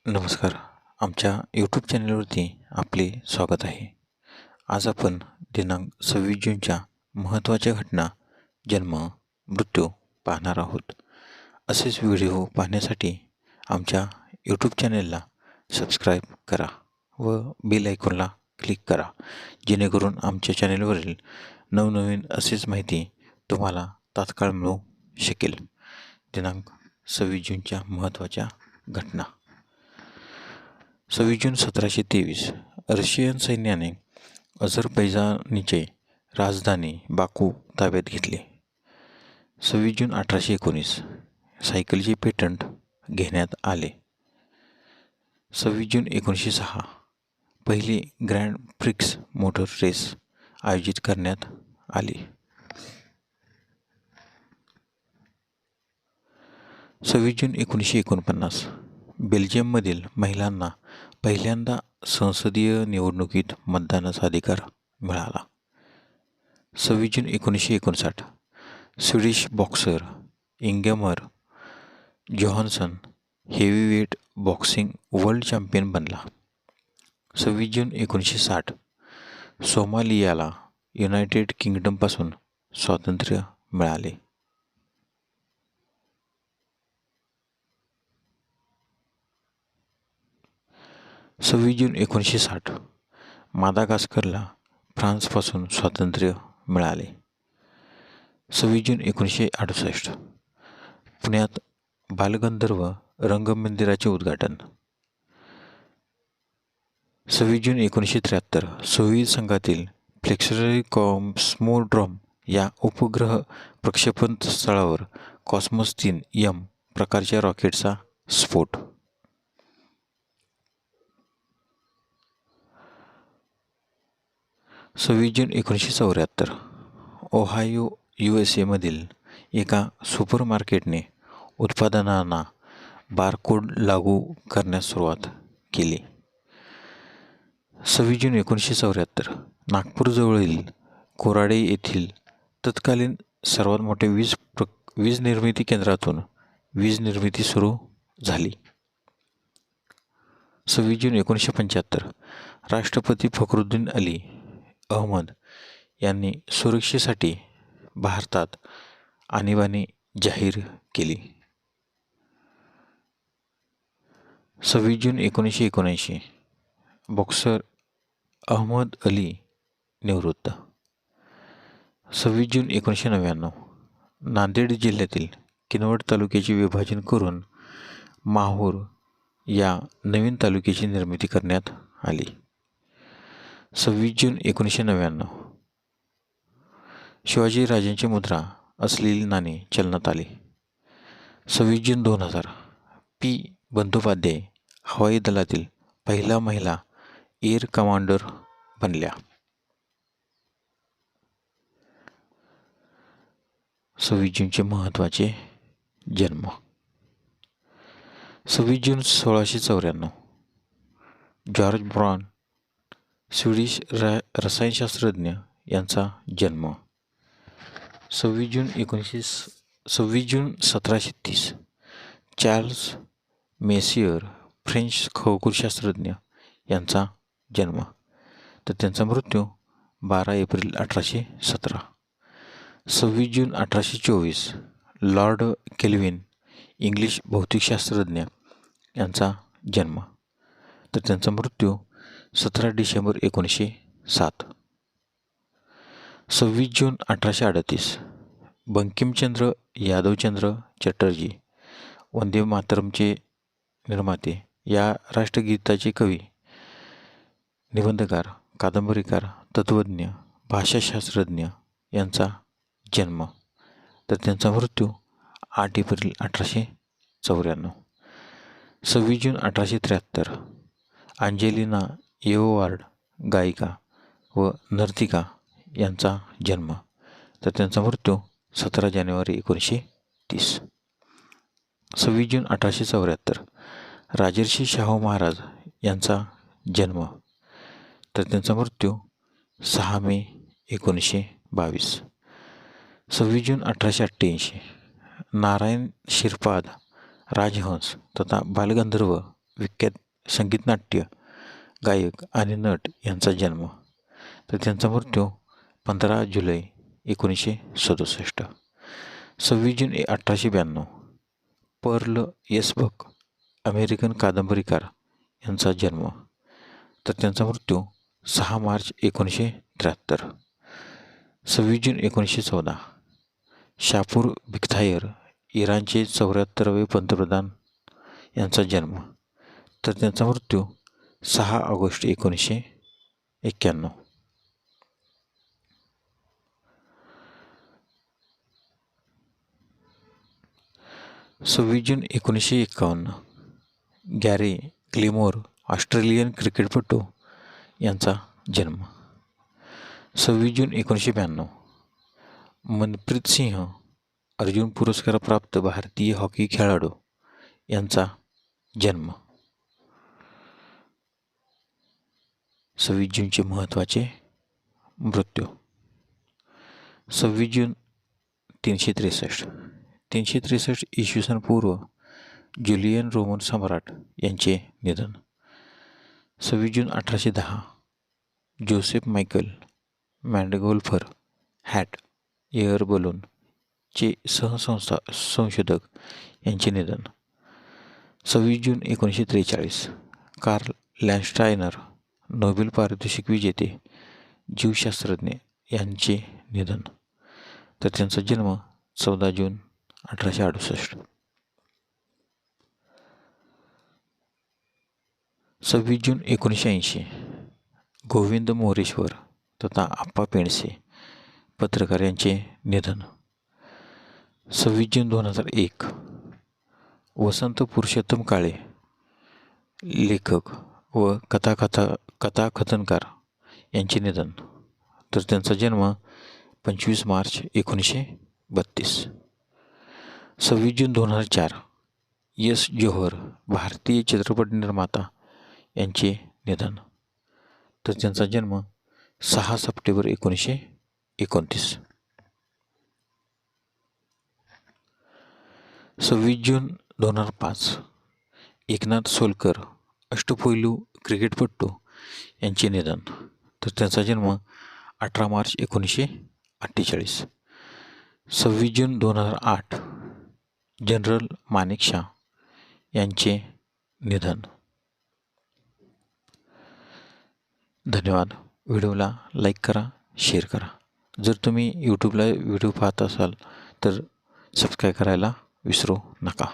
नमस्कार. आमच्या यूट्यूब चॅनलवरती आपले स्वागत आहे. आज आपण दिनांक 26 जूनच्या महत्त्वाच्या घटना, जन्म, मृत्यू पाहणार आहोत. असेच व्हिडिओ पाहण्यासाठी आमच्या यूट्यूब चॅनलला सबस्क्राईब करा व बेल आयकॉनला क्लिक करा, जेणेकरून आमच्या चॅनलवरील नवनवीन असेच माहिती तुम्हाला तात्काळ मिळू शकेल. दिनांक 26 जूनच्या महत्त्वाच्या घटना. 26 जून 1723 रशियन सैन्याने अझरबैजानची राजधानी बाकू ताब्यात घेतली. 26 जून 1819 सायकलचे पेटंट घेण्यात आले. 26 जून 1906 पहिली ग्रँड प्रिक्स मोटर रेस आयोजित करण्यात आली. 26 जून 1949 बेल्जियममधील महिलांना पहिल्यांदा संसदीय निवडणुकीत मतदानाचा अधिकार मिळाला. 26 जून 1959 Swedish boxer Ingemar Johansson heavyweight boxing world champion बनला. 26 जून 1960 सोमालियाला युनायटेड किंगडमपासून स्वातंत्र्य मिळाले. 26 जून 1960 मादागास्करला फ्रान्सपासून स्वातंत्र्य मिळाले. 26 जून 1968 पुण्यात बालगंधर्व रंगमंदिराचे उद्घाटन. 26 जून 1973 सोव्हिएत संघातील फ्लेक्सरी कॉस्मोड्रोम या उपग्रह प्रक्षेपण स्थळावर कॉस्मोस 3 M प्रकारच्या रॉकेटचा स्फोट. 26 जून 1974 ओहायो USA मधील एका सुपरमार्केटने उत्पादनांना बारकोड लागू करण्यास सुरुवात केली. 26 जून 1974 नागपूरजवळील कोराडे येथील तत्कालीन सर्वात मोठ्या वीज निर्मिती केंद्रातून वीज निर्मिती सुरू झाली. 26 जून 1975 राष्ट्रपती फखरुद्दीन अली अहमद यांनी सुरक्षेसाठी भारतात आणीबाणी जाहीर केली. 26 जून 1979 बॉक्सर अहमद अली निवृत्त. 26 जून 1999 नांदेड जिल्ह्यातील किनवट तालुक्याचे विभाजन करून माहूर या नवीन तालुक्याची निर्मिती करण्यात आली. 26 जून 1999 शिवाजीराजांची मुद्रा असलेली नाणे चलनात आले. 26 जून 2000 पी बंदोपाध्याय हवाई दलातील पहिला महिला एअर कमांडर बनल्या. 26 जूनचे महत्त्वाचे जन्म. 26 जून 1694 जॉर्ज ब्रॉन स्वीडिश रसायनशास्त्रज्ञ यांचा जन्म. 26 जून 1730 चार्ल्स मेसियर फ्रेंच खगोलशास्त्रज्ञ यांचा जन्म, तर त्यांचा मृत्यू 12 एप्रिल 1817. 26 जून 1824 लॉर्ड केल्विन इंग्लिश भौतिकशास्त्रज्ञ यांचा जन्म, तर त्यांचा मृत्यू 17 डिसेंबर 1907. 26 जून 1838 बंकिमचंद्र यादवचंद्र चटर्जी वंदे मातरमचे निर्माते, या राष्ट्रगीताचे कवी, निबंधकार, कादंबरीकार, तत्त्वज्ञ, भाषाशास्त्रज्ञ यांचा जन्म, तर त्यांचा मृत्यू 8 एप्रिल 1894. 26 जून 1873 अंजेलिना एओवार्ड गायिका व नर्तिका यांचा जन्म, तर त्यांचा मृत्यू 17 जानेवारी 1930. 26 जून 1874 राजर्षी शाहू महाराज यांचा जन्म, तर त्यांचा मृत्यू 6 मे 1922. 26 जून 1888 नारायण श्रीपाद राजहंस तथा बालगंधर्व विख्यात संगीतनाट्य गायक आणि नट यांचा जन्म. तर त्यांचा मृत्यू 15 जुलै 1967. 26 जून 1892 पर्ल येसबक अमेरिकन कादंबरीकार यांचा जन्म. तर त्यांचा मृत्यू 6 मार्च 1973. 26 जून 1914 शापूर बिख्तायर इराणचे 74वे पंतप्रधान यांचा जन्म. तर त्यांचा मृत्यू 6 ऑगस्ट 1991. 26 जून 1951 गॅरी ग्लिमोर ऑस्ट्रेलियन क्रिकेटपटू यांचा जन्म. 26 जून 1992 मनप्रीत सिंह अर्जुन पुरस्कारप्राप्त भारतीय हॉकी खेळाडू यांचा जन्म. 26 जूनचे महत्त्वाचे मृत्यू. 26 जून 363 इसवी सन पूर्व ज्युलियन रोमन सम्राट यांचे निधन. 26 जून 1810 जोसेफ मायकल मॅन्डगोल्फर हॅट एअर बलूनचे संशोधक यांचे निधन. 26 जून 1943 कार्ल लँडस्टायनर नोबेल पारितोषिक विजेते जीवशास्त्रज्ञ यांचे निधन. तर त्यांचा जन्म 14 जून 1868. 26 जून 1980 गोविंद मोरेश्वर तथा आप्पा पेंडसे पत्रकार यांचे निधन. 26 जून 2001 वसंत पुरुषोत्तम काळे लेखक व कथाकथनकार यांचे निधन. तर त्यांचा जन्म 25 मार्च 1932. 26 जून 2004 यश जोहर भारतीय चित्रपट निर्माता यांचे निधन. तर त्यांचा जन्म 6 सप्टेंबर 1929. 26 जून 2005 एकनाथ सोलकर अष्टपैलू क्रिकेटपटू यांचे निधन. तर त्यांचा जन्म 18 मार्च 1948. 26 जून 2008 जनरल मानेकशॉ यांचे निधन. धन्यवाद. व्हिडिओला लाईक करा, शेअर करा. जर तुम्ही यूट्यूबला व्हिडिओ पाहत असाल तर सबस्क्राईब करायला विसरू नका.